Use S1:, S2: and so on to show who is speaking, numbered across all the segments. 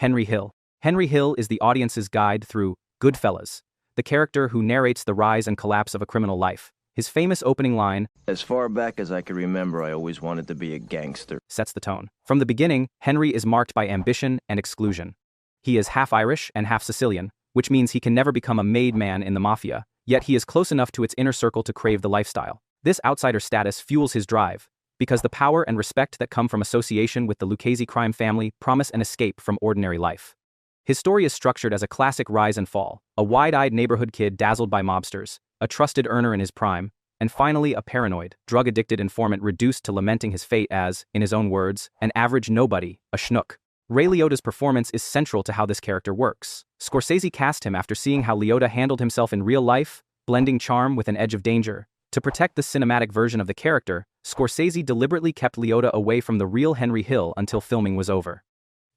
S1: Henry Hill. Henry Hill is the audience's guide through Goodfellas, the character who narrates the rise and collapse of a criminal life. His famous opening line,
S2: "As far back as I can remember, I always wanted to be a gangster,"
S1: sets the tone. From the beginning, Henry is marked by ambition and exclusion. He is half Irish and half Sicilian, which means he can never become a made man in the mafia, yet he is close enough to its inner circle to crave the lifestyle. This outsider status fuels his drive, because the power and respect that come from association with the Lucchese crime family promise an escape from ordinary life. His story is structured as a classic rise and fall, a wide-eyed neighborhood kid dazzled by mobsters, a trusted earner in his prime, and finally a paranoid, drug-addicted informant reduced to lamenting his fate as, in his own words, an average nobody, a schnook. Ray Liotta's performance is central to how this character works. Scorsese cast him after seeing how Liotta handled himself in real life, blending charm with an edge of danger. To protect the cinematic version of the character, Scorsese deliberately kept Liotta away from the real Henry Hill until filming was over.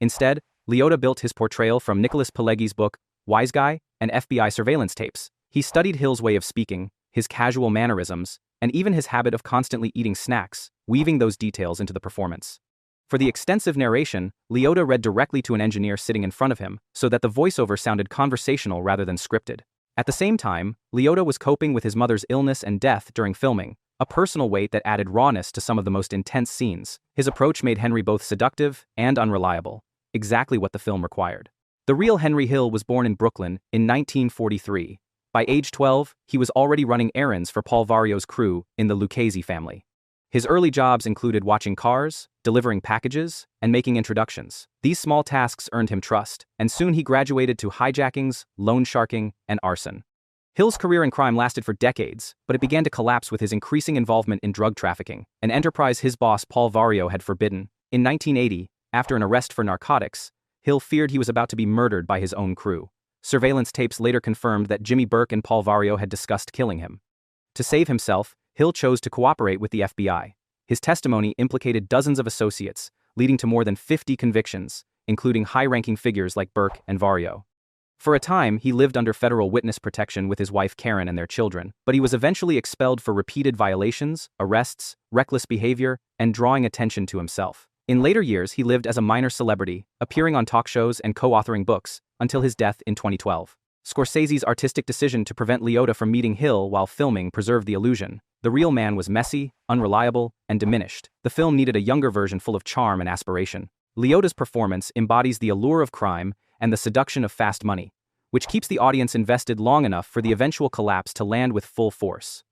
S1: Instead, Liotta built his portrayal from Nicholas Pileggi's book, Wise Guy, and FBI surveillance tapes. He studied Hill's way of speaking, his casual mannerisms, and even his habit of constantly eating snacks, weaving those details into the performance. For the extensive narration, Liotta read directly to an engineer sitting in front of him, so that the voiceover sounded conversational rather than scripted. At the same time, Liotta was coping with his mother's illness and death during filming, a personal weight that added rawness to some of the most intense scenes. His approach made Henry both seductive and unreliable, exactly what the film required. The real Henry Hill was born in Brooklyn in 1943. By age 12, he was already running errands for Paul Vario's crew in the Lucchese family. His early jobs included watching cars, delivering packages, and making introductions. These small tasks earned him trust, and soon he graduated to hijackings, loan sharking, and arson. Hill's career in crime lasted for decades, but it began to collapse with his increasing involvement in drug trafficking, an enterprise his boss Paul Vario had forbidden. In 1980, after an arrest for narcotics, Hill feared he was about to be murdered by his own crew. Surveillance tapes later confirmed that Jimmy Burke and Paul Vario had discussed killing him. To save himself, Hill chose to cooperate with the FBI. His testimony implicated dozens of associates, leading to more than 50 convictions, including high-ranking figures like Burke and Vario. For a time, he lived under federal witness protection with his wife Karen and their children, but he was eventually expelled for repeated violations, arrests, reckless behavior, and drawing attention to himself. In later years, he lived as a minor celebrity, appearing on talk shows and co-authoring books, until his death in 2012. Scorsese's artistic decision to prevent Liotta from meeting Hill while filming preserved the illusion. The real man was messy, unreliable, and diminished. The film needed a younger version full of charm and aspiration. Liotta's performance embodies the allure of crime and the seduction of fast money, which keeps the audience invested long enough for the eventual collapse to land with full force.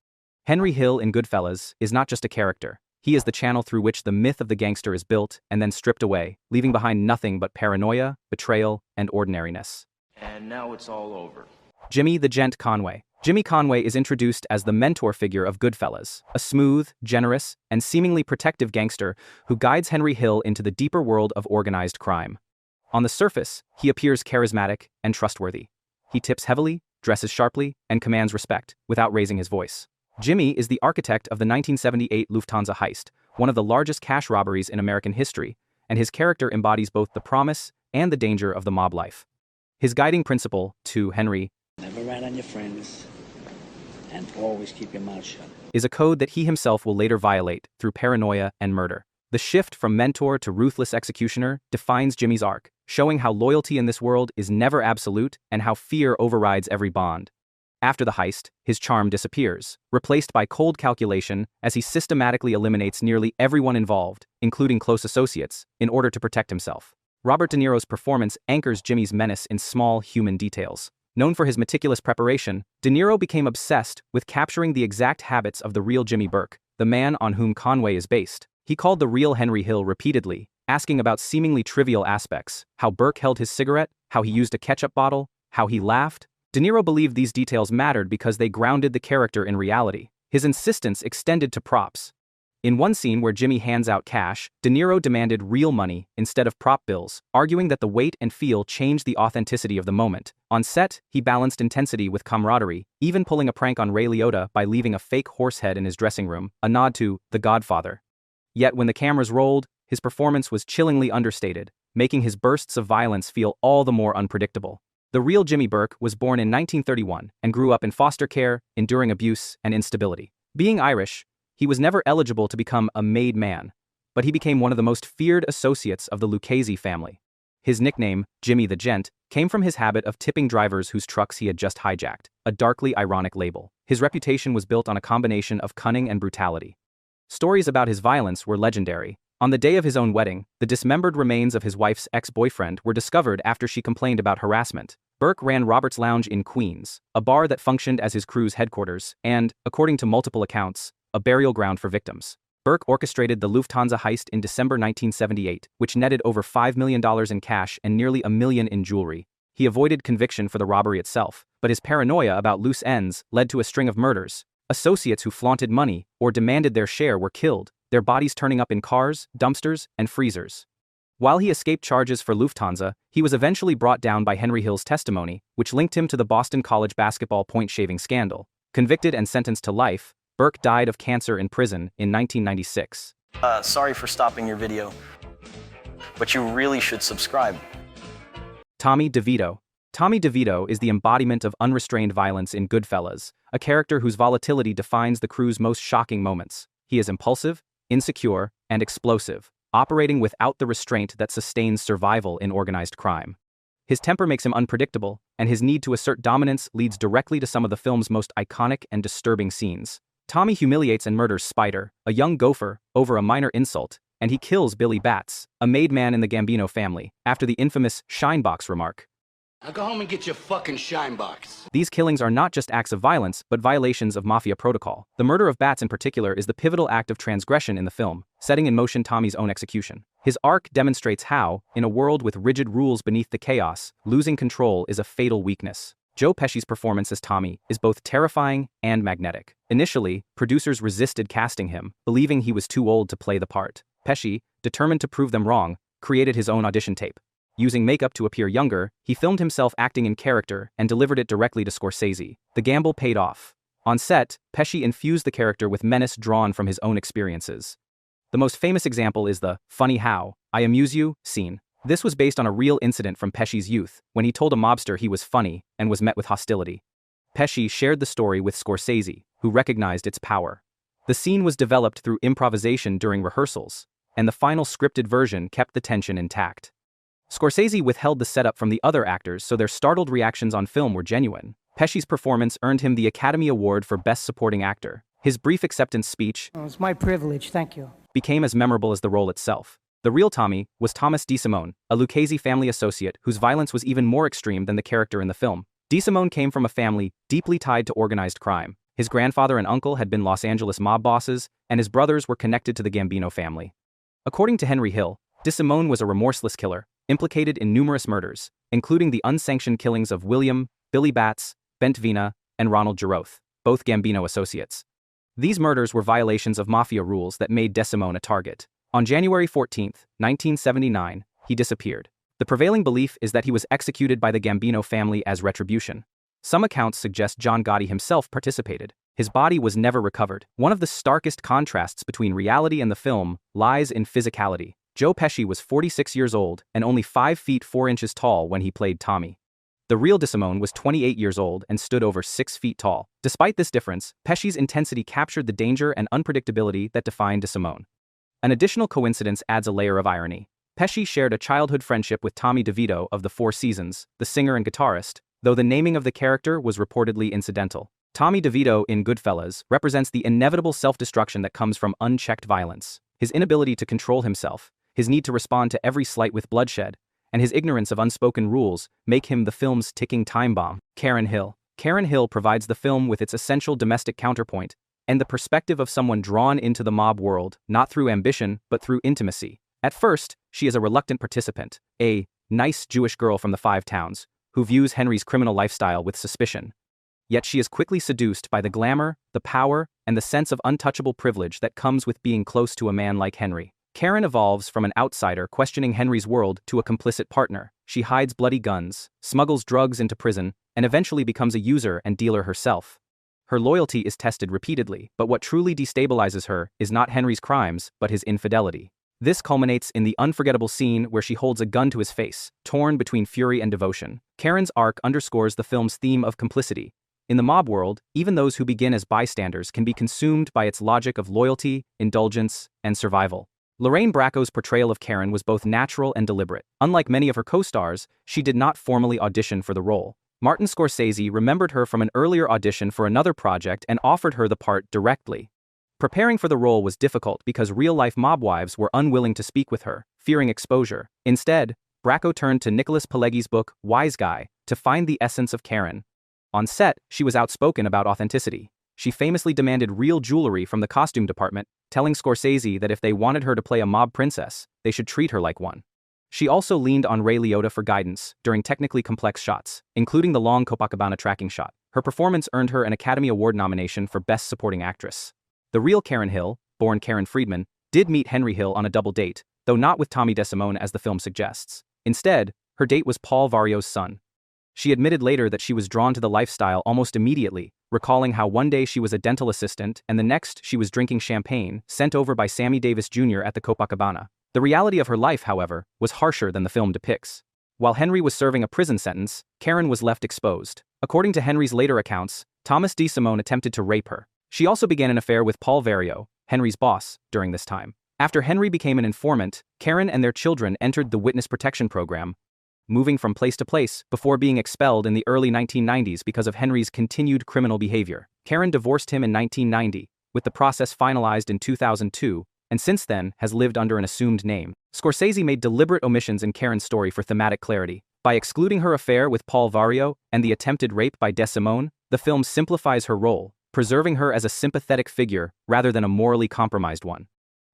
S1: Henry Hill in Goodfellas is not just a character. He is the channel through which the myth of the gangster is built and then stripped away, leaving behind nothing but paranoia, betrayal, and ordinariness.
S2: And now it's all over.
S1: Jimmy the Gent Conway. Jimmy Conway is introduced as the mentor figure of Goodfellas, a smooth, generous, and seemingly protective gangster who guides Henry Hill into the deeper world of organized crime. On the surface, he appears charismatic and trustworthy. He tips heavily, dresses sharply, and commands respect, without raising his voice. Jimmy is the architect of the 1978 Lufthansa heist, one of the largest cash robberies in American history, and his character embodies both the promise and the danger of the mob life. His guiding principle, to Henry,
S3: never rat on your friends, and always keep your mouth shut,
S1: is a code that he himself will later violate through paranoia and murder. The shift from mentor to ruthless executioner defines Jimmy's arc, showing how loyalty in this world is never absolute and how fear overrides every bond. After the heist, his charm disappears, replaced by cold calculation as he systematically eliminates nearly everyone involved, including close associates, in order to protect himself. Robert De Niro's performance anchors Jimmy's menace in small human details. Known for his meticulous preparation, De Niro became obsessed with capturing the exact habits of the real Jimmy Burke, the man on whom Conway is based. He called the real Henry Hill repeatedly, asking about seemingly trivial aspects: how Burke held his cigarette, how he used a ketchup bottle, how he laughed. De Niro believed these details mattered because they grounded the character in reality. His insistence extended to props. In one scene where Jimmy hands out cash, De Niro demanded real money instead of prop bills, arguing that the weight and feel changed the authenticity of the moment. On set, he balanced intensity with camaraderie, even pulling a prank on Ray Liotta by leaving a fake horse head in his dressing room, a nod to The Godfather. Yet when the cameras rolled, his performance was chillingly understated, making his bursts of violence feel all the more unpredictable. The real Jimmy Burke was born in 1931 and grew up in foster care, enduring abuse and instability. Being Irish, he was never eligible to become a made man, but he became one of the most feared associates of the Lucchese family. His nickname, Jimmy the Gent, came from his habit of tipping drivers whose trucks he had just hijacked, a darkly ironic label. His reputation was built on a combination of cunning and brutality. Stories about his violence were legendary. On the day of his own wedding, the dismembered remains of his wife's ex-boyfriend were discovered after she complained about harassment. Burke ran Robert's Lounge in Queens, a bar that functioned as his crew's headquarters and, according to multiple accounts, a burial ground for victims. Burke orchestrated the Lufthansa heist in December 1978, which netted over $5 million in cash and nearly $1 million in jewelry. He avoided conviction for the robbery itself, but his paranoia about loose ends led to a string of murders. Associates who flaunted money or demanded their share were killed, their bodies turning up in cars, dumpsters, and freezers. While he escaped charges for Lufthansa, he was eventually brought down by Henry Hill's testimony, which linked him to the Boston College basketball point-shaving scandal. Convicted and sentenced to life, Burke died of cancer in prison in 1996.
S4: Sorry for stopping your video, but you really should subscribe.
S1: Tommy DeVito. Tommy DeVito is the embodiment of unrestrained violence in Goodfellas, a character whose volatility defines the crew's most shocking moments. He is impulsive, insecure, and explosive, operating without the restraint that sustains survival in organized crime. His temper makes him unpredictable, and his need to assert dominance leads directly to some of the film's most iconic and disturbing scenes. Tommy humiliates and murders Spider, a young gopher, over a minor insult, and he kills Billy Batts, a made man in the Gambino family, after the infamous "Shinebox" remark.
S5: Now go home and get your fucking shine box.
S1: These killings are not just acts of violence, but violations of mafia protocol. The murder of Batts in particular is the pivotal act of transgression in the film, setting in motion Tommy's own execution. His arc demonstrates how, in a world with rigid rules beneath the chaos, losing control is a fatal weakness. Joe Pesci's performance as Tommy is both terrifying and magnetic. Initially, producers resisted casting him, believing he was too old to play the part. Pesci, determined to prove them wrong, created his own audition tape. Using makeup to appear younger, he filmed himself acting in character and delivered it directly to Scorsese. The gamble paid off. On set, Pesci infused the character with menace drawn from his own experiences. The most famous example is the "funny how, I amuse you" scene. This was based on a real incident from Pesci's youth, when he told a mobster he was funny and was met with hostility. Pesci shared the story with Scorsese, who recognized its power. The scene was developed through improvisation during rehearsals, and the final scripted version kept the tension intact. Scorsese withheld the setup from the other actors so their startled reactions on film were genuine. Pesci's performance earned him the Academy Award for Best Supporting Actor. His brief acceptance speech,
S6: "Oh, it's my privilege, thank you,"
S1: became as memorable as the role itself. The real Tommy was Thomas DeSimone, a Lucchese family associate whose violence was even more extreme than the character in the film. DeSimone came from a family deeply tied to organized crime. His grandfather and uncle had been Los Angeles mob bosses, and his brothers were connected to the Gambino family. According to Henry Hill, DeSimone was a remorseless killer, implicated in numerous murders, including the unsanctioned killings of William, Billy Batts, Bent Vina, and Ronald Giroth, both Gambino associates. These murders were violations of mafia rules that made DeSimone a target. On January 14, 1979, he disappeared. The prevailing belief is that he was executed by the Gambino family as retribution. Some accounts suggest John Gotti himself participated. His body was never recovered. One of the starkest contrasts between reality and the film lies in physicality. Joe Pesci was 46 years old and only 5 feet 4 inches tall when he played Tommy. The real DeSimone was 28 years old and stood over 6 feet tall. Despite this difference, Pesci's intensity captured the danger and unpredictability that defined DeSimone. An additional coincidence adds a layer of irony. Pesci shared a childhood friendship with Tommy DeVito of the Four Seasons, the singer and guitarist, though the naming of the character was reportedly incidental. Tommy DeVito in Goodfellas represents the inevitable self-destruction that comes from unchecked violence. His inability to control himself, his need to respond to every slight with bloodshed, and his ignorance of unspoken rules make him the film's ticking time bomb. Karen Hill. Karen Hill provides the film with its essential domestic counterpoint and the perspective of someone drawn into the mob world, not through ambition, but through intimacy. At first, she is a reluctant participant, a nice Jewish girl from the Five Towns, who views Henry's criminal lifestyle with suspicion. Yet she is quickly seduced by the glamour, the power, and the sense of untouchable privilege that comes with being close to a man like Henry. Karen evolves from an outsider questioning Henry's world to a complicit partner. She hides bloody guns, smuggles drugs into prison, and eventually becomes a user and dealer herself. Her loyalty is tested repeatedly, but what truly destabilizes her is not Henry's crimes, but his infidelity. This culminates in the unforgettable scene where she holds a gun to his face, torn between fury and devotion. Karen's arc underscores the film's theme of complicity. In the mob world, even those who begin as bystanders can be consumed by its logic of loyalty, indulgence, and survival. Lorraine Bracco's portrayal of Karen was both natural and deliberate. Unlike many of her co-stars, she did not formally audition for the role. Martin Scorsese remembered her from an earlier audition for another project and offered her the part directly. Preparing for the role was difficult because real-life mob wives were unwilling to speak with her, fearing exposure. Instead, Bracco turned to Nicholas Pileggi's book, Wise Guy, to find the essence of Karen. On set, she was outspoken about authenticity. She famously demanded real jewelry from the costume department, telling Scorsese that if they wanted her to play a mob princess, they should treat her like one. She also leaned on Ray Liotta for guidance during technically complex shots, including the long Copacabana tracking shot. Her performance earned her an Academy Award nomination for Best Supporting Actress. The real Karen Hill, born Karen Friedman, did meet Henry Hill on a double date, though not with Tommy DeSimone as the film suggests. Instead, her date was Paul Vario's son. She admitted later that she was drawn to the lifestyle almost immediately, recalling how one day she was a dental assistant and the next she was drinking champagne sent over by Sammy Davis Jr. at the Copacabana. The reality of her life, however, was harsher than the film depicts. While Henry was serving a prison sentence, Karen was left exposed. According to Henry's later accounts, Thomas DeSimone attempted to rape her. She also began an affair with Paul Vario, Henry's boss, during this time. After Henry became an informant, Karen and their children entered the witness protection program, moving from place to place before being expelled in the early 1990s because of Henry's continued criminal behavior. Karen divorced him in 1990, with the process finalized in 2002, and since then has lived under an assumed name. Scorsese made deliberate omissions in Karen's story for thematic clarity. By excluding her affair with Paul Vario and the attempted rape by DeSimone, the film simplifies her role, preserving her as a sympathetic figure rather than a morally compromised one.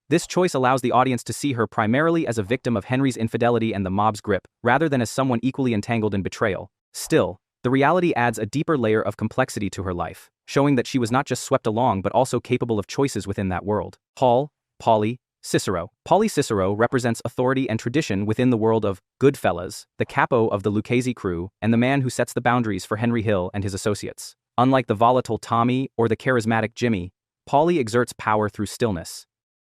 S1: This choice allows the audience to see her primarily as a victim of Henry's infidelity and the mob's grip, rather than as someone equally entangled in betrayal. Still, the reality adds a deeper layer of complexity to her life, showing that she was not just swept along but also capable of choices within that world. Paulie, Cicero. Paulie Cicero represents authority and tradition within the world of Goodfellas, the capo of the Lucchese crew, and the man who sets the boundaries for Henry Hill and his associates. Unlike the volatile Tommy or the charismatic Jimmy, Paulie exerts power through stillness.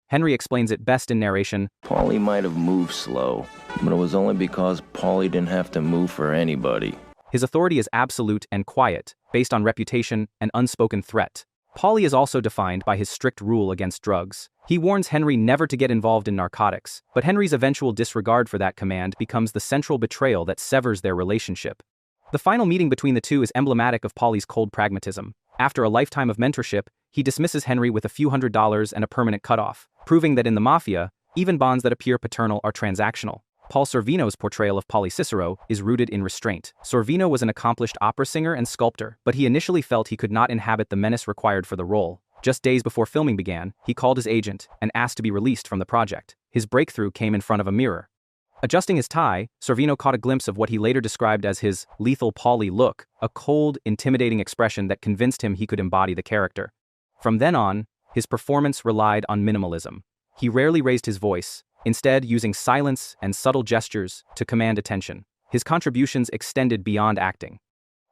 S1: Henry explains it best in narration.
S2: Paulie might have moved slow, but it was only because Paulie didn't have to move for anybody.
S1: His authority is absolute and quiet, based on reputation and unspoken threat. Paulie is also defined by his strict rule against drugs. He warns Henry never to get involved in narcotics, but Henry's eventual disregard for that command becomes the central betrayal that severs their relationship. The final meeting between the two is emblematic of Paulie's cold pragmatism. After a lifetime of mentorship, he dismisses Henry with a few $100s and a permanent cutoff, proving that in the mafia, even bonds that appear paternal are transactional. Paul Sorvino's portrayal of Paulie Cicero is rooted in restraint. Sorvino was an accomplished opera singer and sculptor, but he initially felt he could not inhabit the menace required for the role. Just days before filming began, he called his agent and asked to be released from the project. His breakthrough came in front of a mirror. Adjusting his tie, Sorvino caught a glimpse of what he later described as his lethal Paulie look, a cold, intimidating expression that convinced him he could embody the character. From then on, his performance relied on minimalism. He rarely raised his voice, instead using silence and subtle gestures to command attention. His contributions extended beyond acting.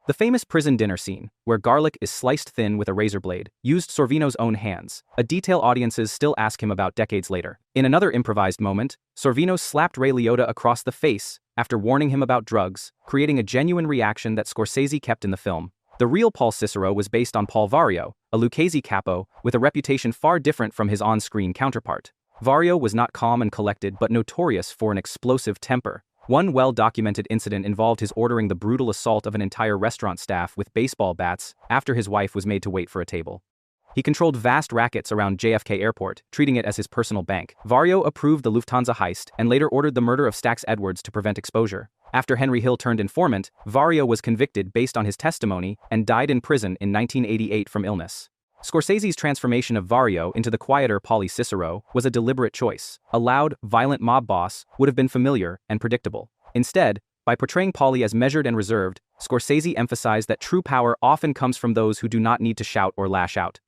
S1: The famous prison dinner scene, where garlic is sliced thin with a razor blade, used Sorvino's own hands, a detail audiences still ask him about decades later. In another improvised moment, Sorvino slapped Ray Liotta across the face after warning him about drugs, creating a genuine reaction that Scorsese kept in the film. The real Paul Cicero was based on Paul Vario, a Lucchese capo with a reputation far different from his on-screen counterpart. Vario was not calm and collected but notorious for an explosive temper. One well-documented incident involved his ordering the brutal assault of an entire restaurant staff with baseball bats after his wife was made to wait for a table. He controlled vast rackets around JFK Airport, treating it as his personal bank. Vario approved the Lufthansa heist and later ordered the murder of Stax Edwards to prevent exposure. After Henry Hill turned informant, Vario was convicted based on his testimony and died in prison in 1988 from illness. Scorsese's transformation of Vario into the quieter Paulie Cicero was a deliberate choice. A loud, violent mob boss would have been familiar and predictable. Instead, by portraying Paulie as measured and reserved, Scorsese emphasized that true power often comes from those who do not need to shout or lash out.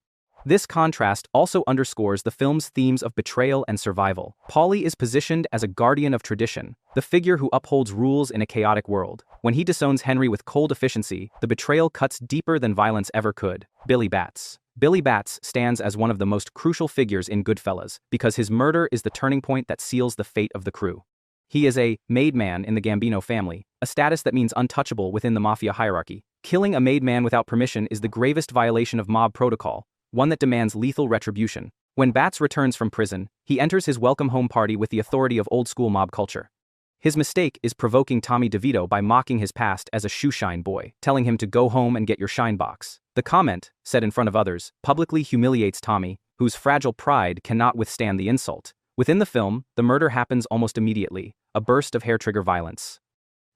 S1: This contrast also underscores the film's themes of betrayal and survival. Paulie is positioned as a guardian of tradition, the figure who upholds rules in a chaotic world. When he disowns Henry with cold efficiency, the betrayal cuts deeper than violence ever could. Billy Batts. Billy Batts stands as one of the most crucial figures in Goodfellas because his murder is the turning point that seals the fate of the crew. He is a made man in the Gambino family, a status that means untouchable within the mafia hierarchy. Killing a made man without permission is the gravest violation of mob protocol, one that demands lethal retribution. When Bats returns from prison, he enters his welcome home party with the authority of old-school mob culture. His mistake is provoking Tommy DeVito by mocking his past as a shoeshine boy, telling him to go home and get your shine box. The comment, said in front of others, publicly humiliates Tommy, whose fragile pride cannot withstand the insult. Within the film, the murder happens almost immediately, a burst of hair-trigger violence.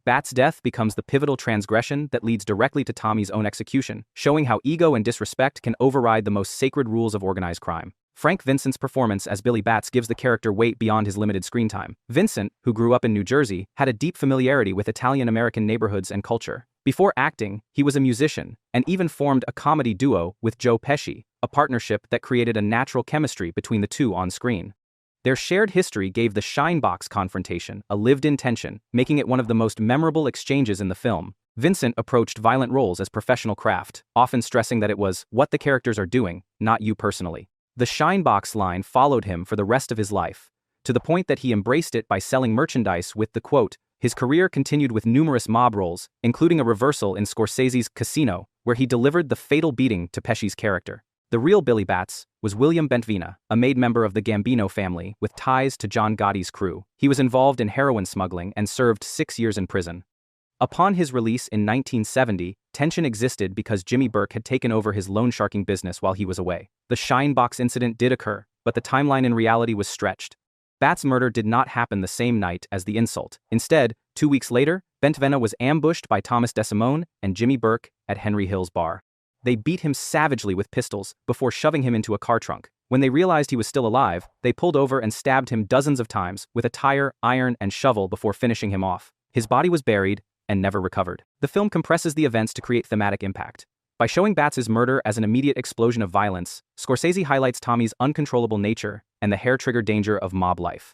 S1: Bat's death becomes the pivotal transgression that leads directly to Tommy's own execution, showing how ego and disrespect can override the most sacred rules of organized crime. Frank Vincent's performance as Billy Bats gives the character weight beyond his limited screen time. Vincent, who grew up in New Jersey, had a deep familiarity with Italian-American neighborhoods and culture. Before acting, he was a musician, and even formed a comedy duo with Joe Pesci, a partnership that created a natural chemistry between the two on screen. Their shared history gave the Shinebox confrontation a lived-in tension, making it one of the most memorable exchanges in the film. Vincent approached violent roles as professional craft, often stressing that it was what the characters are doing, not you personally. The Shinebox line followed him for the rest of his life, to the point that he embraced it by selling merchandise with the quote. His career continued with numerous mob roles, including a reversal in Scorsese's Casino, where he delivered the fatal beating to Pesci's character. The real Billy Bats was William Bentvena, a made member of the Gambino family with ties to John Gotti's crew. He was involved in heroin smuggling and served 6 years in prison. Upon his release in 1970, tension existed because Jimmy Burke had taken over his loan sharking business while he was away. The Shinebox incident did occur, but the timeline in reality was stretched. Bats' murder did not happen the same night as the insult. Instead, 2 weeks later, Bentvena was ambushed by Thomas DeSimone and Jimmy Burke at Henry Hill's bar. They beat him savagely with pistols before shoving him into a car trunk. When they realized he was still alive, they pulled over and stabbed him dozens of times with a tire, iron, and shovel before finishing him off. His body was buried and never recovered. The film compresses the events to create thematic impact. By showing Bats' murder as an immediate explosion of violence, Scorsese highlights Tommy's uncontrollable nature and the hair-trigger danger of mob life.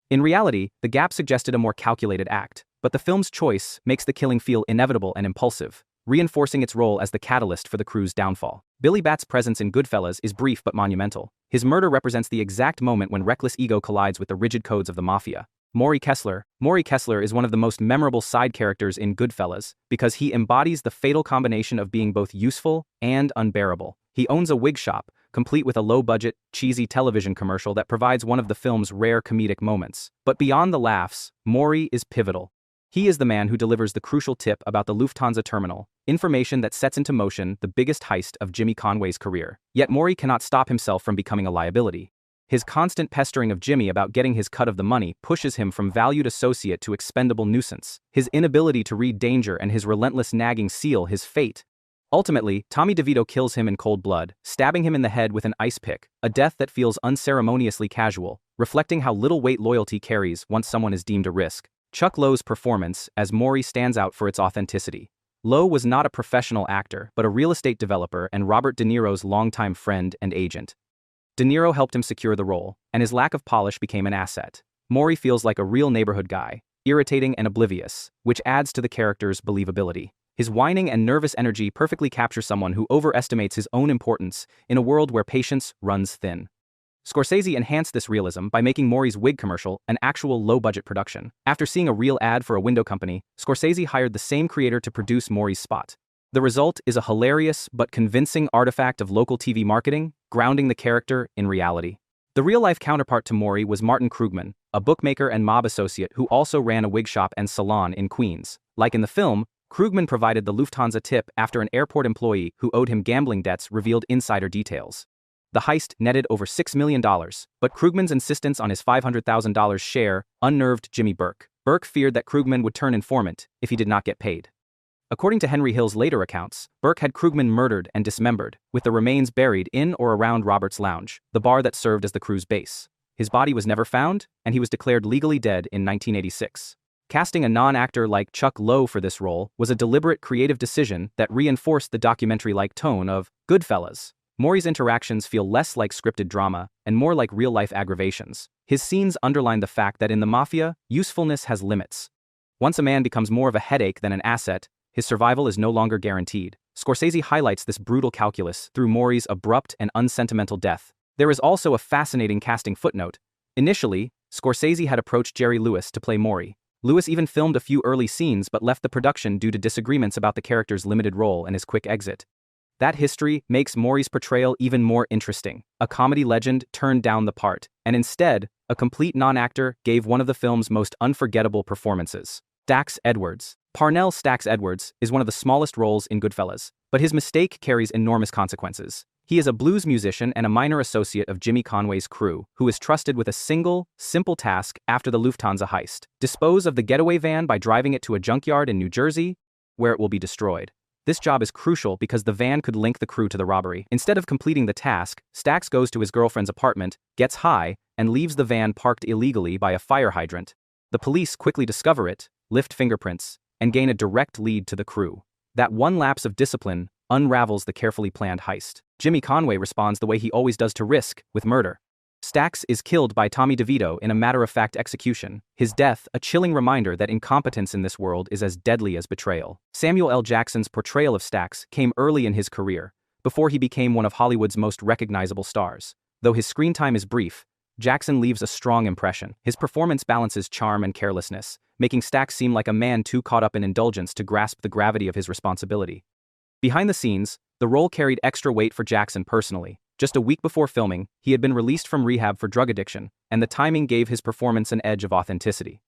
S1: In reality, the gap suggested a more calculated act, but the film's choice makes the killing feel inevitable and impulsive, reinforcing its role as the catalyst for the crew's downfall. Billy Bats' presence in Goodfellas is brief but monumental. His murder represents the exact moment when reckless ego collides with the rigid codes of the mafia. Morrie Kessler is one of the most memorable side characters in Goodfellas because he embodies the fatal combination of being both useful and unbearable. He owns a wig shop, complete with a low-budget, cheesy television commercial that provides one of the film's rare comedic moments. But beyond the laughs, Morrie is pivotal. He is the man who delivers the crucial tip about the Lufthansa terminal, information that sets into motion the biggest heist of Jimmy Conway's career. Yet Morrie cannot stop himself from becoming a liability. His constant pestering of Jimmy about getting his cut of the money pushes him from valued associate to expendable nuisance. His inability to read danger and his relentless nagging seal his fate. Ultimately, Tommy DeVito kills him in cold blood, stabbing him in the head with an ice pick, a death that feels unceremoniously casual, reflecting how little weight loyalty carries once someone is deemed a risk. Chuck Lowe's performance as Morrie stands out for its authenticity. Lowe was not a professional actor, but a real estate developer and Robert De Niro's longtime friend and agent. De Niro helped him secure the role, and his lack of polish became an asset. Morrie feels like a real neighborhood guy, irritating and oblivious, which adds to the character's believability. His whining and nervous energy perfectly captures someone who overestimates his own importance in a world where patience runs thin. Scorsese enhanced this realism by making Morrie's wig commercial an actual low-budget production. After seeing a real ad for a window company, Scorsese hired the same creator to produce Morrie's spot. The result is a hilarious but convincing artifact of local TV marketing, grounding the character in reality. The real-life counterpart to Morrie was Martin Krugman, a bookmaker and mob associate who also ran a wig shop and salon in Queens. Like in the film, Krugman provided the Lufthansa tip after an airport employee who owed him gambling debts revealed insider details. The heist netted over $6 million, but Krugman's insistence on his $500,000 share unnerved Jimmy Burke. Burke feared that Krugman would turn informant if he did not get paid. According to Henry Hill's later accounts, Burke had Krugman murdered and dismembered, with the remains buried in or around Robert's Lounge, the bar that served as the crew's base. His body was never found, and he was declared legally dead in 1986. Casting a non-actor like Chuck Lowe for this role was a deliberate creative decision that reinforced the documentary-like tone of Goodfellas. Morrie's interactions feel less like scripted drama and more like real-life aggravations. His scenes underline the fact that in the mafia, usefulness has limits. Once a man becomes more of a headache than an asset, his survival is no longer guaranteed. Scorsese highlights this brutal calculus through Morrie's abrupt and unsentimental death. There is also a fascinating casting footnote. Initially, Scorsese had approached Jerry Lewis to play Morrie. Lewis even filmed a few early scenes but left the production due to disagreements about the character's limited role and his quick exit. That history makes Morrie's portrayal even more interesting. A comedy legend turned down the part, and instead, a complete non-actor gave one of the film's most unforgettable performances. Stax Edwards. Parnell Stax Edwards is one of the smallest roles in Goodfellas, but his mistake carries enormous consequences. He is a blues musician and a minor associate of Jimmy Conway's crew, who is trusted with a single, simple task after the Lufthansa heist: dispose of the getaway van by driving it to a junkyard in New Jersey, where it will be destroyed. This job is crucial because the van could link the crew to the robbery. Instead of completing the task, Stax goes to his girlfriend's apartment, gets high, and leaves the van parked illegally by a fire hydrant. The police quickly discover it, lift fingerprints, and gain a direct lead to the crew. That one lapse of discipline unravels the carefully planned heist. Jimmy Conway responds the way he always does to risk, with murder. Stax is killed by Tommy DeVito in a matter-of-fact execution, his death a chilling reminder that incompetence in this world is as deadly as betrayal. Samuel L. Jackson's portrayal of Stax came early in his career, before he became one of Hollywood's most recognizable stars. Though his screen time is brief, Jackson leaves a strong impression. His performance balances charm and carelessness, making Stax seem like a man too caught up in indulgence to grasp the gravity of his responsibility. Behind the scenes, the role carried extra weight for Jackson personally. Just a week before filming, he had been released from rehab for drug addiction, and the timing gave his performance an edge of authenticity.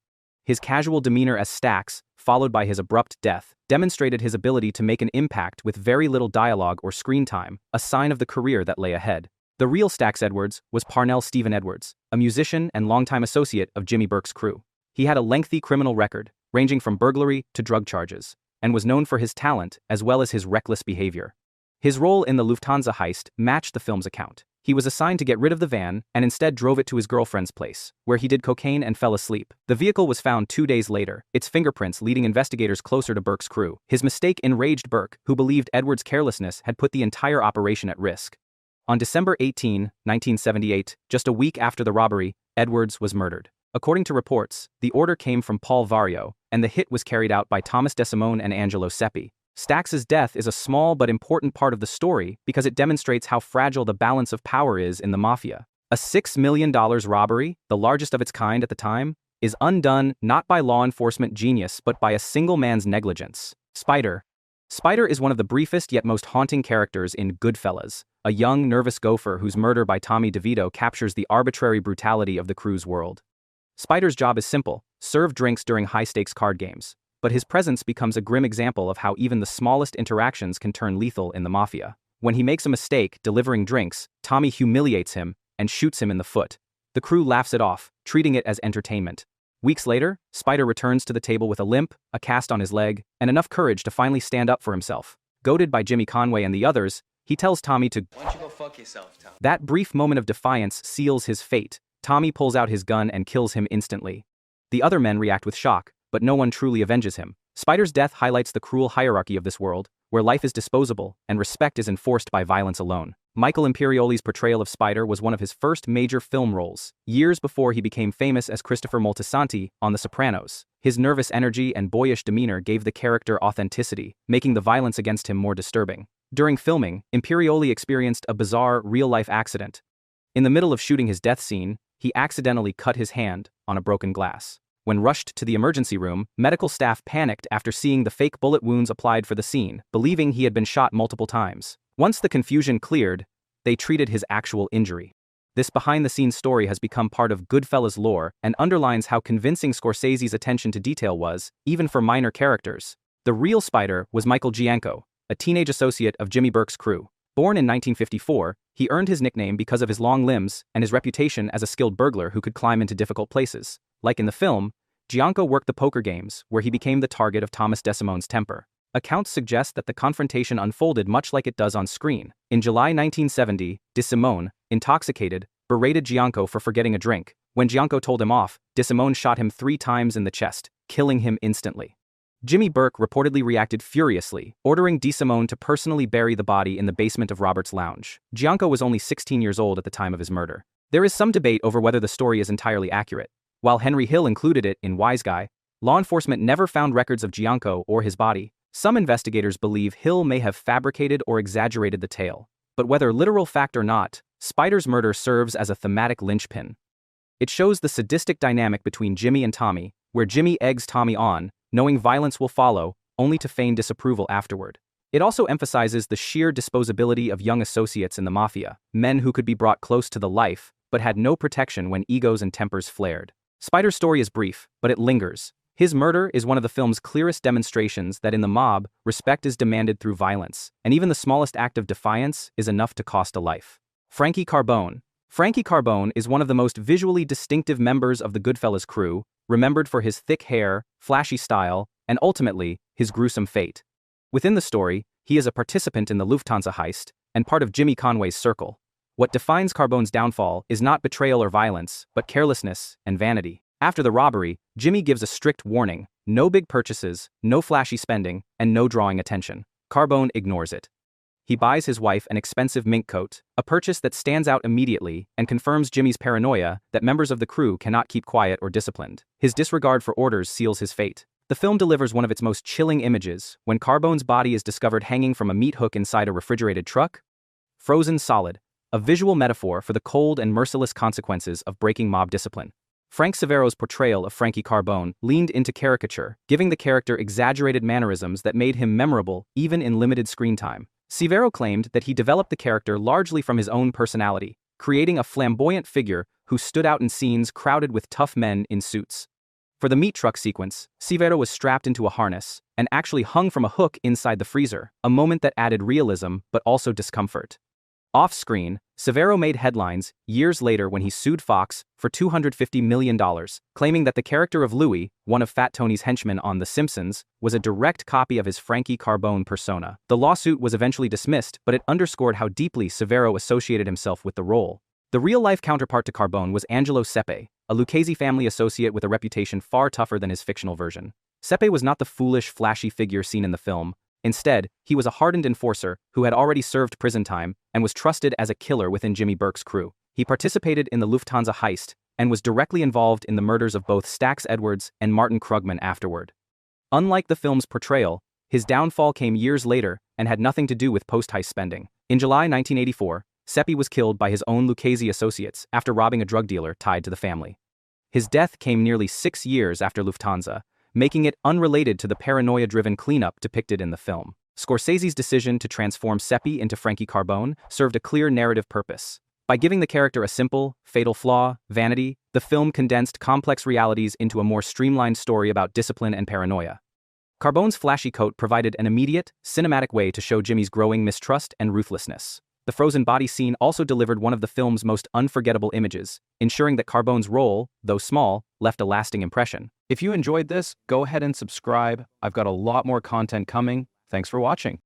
S1: His casual demeanor as Stax, followed by his abrupt death, demonstrated his ability to make an impact with very little dialogue or screen time, a sign of the career that lay ahead. The real Stax Edwards was Parnell Stephen Edwards, a musician and longtime associate of Jimmy Burke's crew. He had a lengthy criminal record, ranging from burglary to drug charges, and was known for his talent as well as his reckless behavior. His role in the Lufthansa heist matched the film's account. He was assigned to get rid of the van and instead drove it to his girlfriend's place, where he did cocaine and fell asleep. The vehicle was found 2 days later, its fingerprints leading investigators closer to Burke's crew. His mistake enraged Burke, who believed Edwards' carelessness had put the entire operation at risk. On December 18, 1978, just a week after the robbery, Edwards was murdered. According to reports, the order came from Paul Vario, and the hit was carried out by Thomas DeSimone and Angelo Seppi. Stax's death is a small but important part of the story because it demonstrates how fragile the balance of power is in the mafia. A $6 million robbery, the largest of its kind at the time, is undone not by law enforcement genius but by a single man's negligence. Spider. Spider is one of the briefest yet most haunting characters in Goodfellas, a young, nervous gopher whose murder by Tommy DeVito captures the arbitrary brutality of the crew's world. Spider's job is simple: serve drinks during high-stakes card games. But his presence becomes a grim example of how even the smallest interactions can turn lethal in the mafia. When he makes a mistake delivering drinks, Tommy humiliates him and shoots him in the foot. The crew laughs it off, treating it as entertainment. Weeks later, Spider returns to the table with a limp, a cast on his leg, and enough courage to finally stand up for himself. Goaded by Jimmy Conway and the others, he tells Tommy to,
S6: "Why don't you go fuck yourself, Tom?"
S1: That brief moment of defiance seals his fate. Tommy pulls out his gun and kills him instantly. The other men react with shock, but no one truly avenges him. Spider's death highlights the cruel hierarchy of this world, where life is disposable and respect is enforced by violence alone. Michael Imperioli's portrayal of Spider was one of his first major film roles, years before he became famous as Christopher Moltisanti on The Sopranos. His nervous energy and boyish demeanor gave the character authenticity, making the violence against him more disturbing. During filming, Imperioli experienced a bizarre, real-life accident. In the middle of shooting his death scene, he accidentally cut his hand on a broken glass. When rushed to the emergency room, medical staff panicked after seeing the fake bullet wounds applied for the scene, believing he had been shot multiple times. Once the confusion cleared, they treated his actual injury. This behind-the-scenes story has become part of Goodfellas lore and underlines how convincing Scorsese's attention to detail was, even for minor characters. The real Spider was Michael Gianco, a teenage associate of Jimmy Burke's crew. Born in 1954, he earned his nickname because of his long limbs and his reputation as a skilled burglar who could climb into difficult places. Like in the film, Gianco worked the poker games, where he became the target of Thomas DeSimone's temper. Accounts suggest that the confrontation unfolded much like it does on screen. In July 1970, DeSimone, intoxicated, berated Gianco for forgetting a drink. When Gianco told him off, DeSimone shot him 3 times in the chest, killing him instantly. Jimmy Burke reportedly reacted furiously, ordering DeSimone to personally bury the body in the basement of Robert's Lounge. Gianco was only 16 years old at the time of his murder. There is some debate over whether the story is entirely accurate. While Henry Hill included it in Wise Guy, law enforcement never found records of Gianco or his body. Some investigators believe Hill may have fabricated or exaggerated the tale. But whether literal fact or not, Spider's murder serves as a thematic linchpin. It shows the sadistic dynamic between Jimmy and Tommy, where Jimmy eggs Tommy on, knowing violence will follow, only to feign disapproval afterward. It also emphasizes the sheer disposability of young associates in the mafia, men who could be brought close to the life, but had no protection when egos and tempers flared. Spider's story is brief, but it lingers. His murder is one of the film's clearest demonstrations that in the mob, respect is demanded through violence, and even the smallest act of defiance is enough to cost a life. Frankie Carbone. Frankie Carbone is one of the most visually distinctive members of the Goodfellas crew, remembered for his thick hair, flashy style, and ultimately, his gruesome fate. Within the story, he is a participant in the Lufthansa heist, and part of Jimmy Conway's circle. What defines Carbone's downfall is not betrayal or violence, but carelessness and vanity. After the robbery, Jimmy gives a strict warning: no big purchases, no flashy spending, and no drawing attention. Carbone ignores it. He buys his wife an expensive mink coat, a purchase that stands out immediately and confirms Jimmy's paranoia that members of the crew cannot keep quiet or disciplined. His disregard for orders seals his fate. The film delivers one of its most chilling images when Carbone's body is discovered hanging from a meat hook inside a refrigerated truck. Frozen solid, a visual metaphor for the cold and merciless consequences of breaking mob discipline. Frank Sivero's portrayal of Frankie Carbone leaned into caricature, giving the character exaggerated mannerisms that made him memorable even in limited screen time. Sivero claimed that he developed the character largely from his own personality, creating a flamboyant figure who stood out in scenes crowded with tough men in suits. For the meat truck sequence, Sivero was strapped into a harness and actually hung from a hook inside the freezer, a moment that added realism but also discomfort. Off-screen, Sivero made headlines years later when he sued Fox for $250 million, claiming that the character of Louie, one of Fat Tony's henchmen on The Simpsons, was a direct copy of his Frankie Carbone persona. The lawsuit was eventually dismissed, but it underscored how deeply Sivero associated himself with the role. The real-life counterpart to Carbone was Angelo Sepe, a Lucchese family associate with a reputation far tougher than his fictional version. Sepe was not the foolish, flashy figure seen in the film. Instead, he was a hardened enforcer who had already served prison time and was trusted as a killer within Jimmy Burke's crew. He participated in the Lufthansa heist and was directly involved in the murders of both Stax Edwards and Martin Krugman afterward. Unlike the film's portrayal, his downfall came years later and had nothing to do with post-heist spending. In July 1984, Sepe was killed by his own Lucchese associates after robbing a drug dealer tied to the family. His death came nearly 6 years after Lufthansa, making it unrelated to the paranoia-driven cleanup depicted in the film. Scorsese's decision to transform Sepe into Frankie Carbone served a clear narrative purpose. By giving the character a simple, fatal flaw, vanity, the film condensed complex realities into a more streamlined story about discipline and paranoia. Carbone's flashy coat provided an immediate, cinematic way to show Jimmy's growing mistrust and ruthlessness. The frozen body scene also delivered one of the film's most unforgettable images, ensuring that Carbone's role, though small, left a lasting impression. If you enjoyed this, go ahead and subscribe. I've got a lot more content coming. Thanks for watching.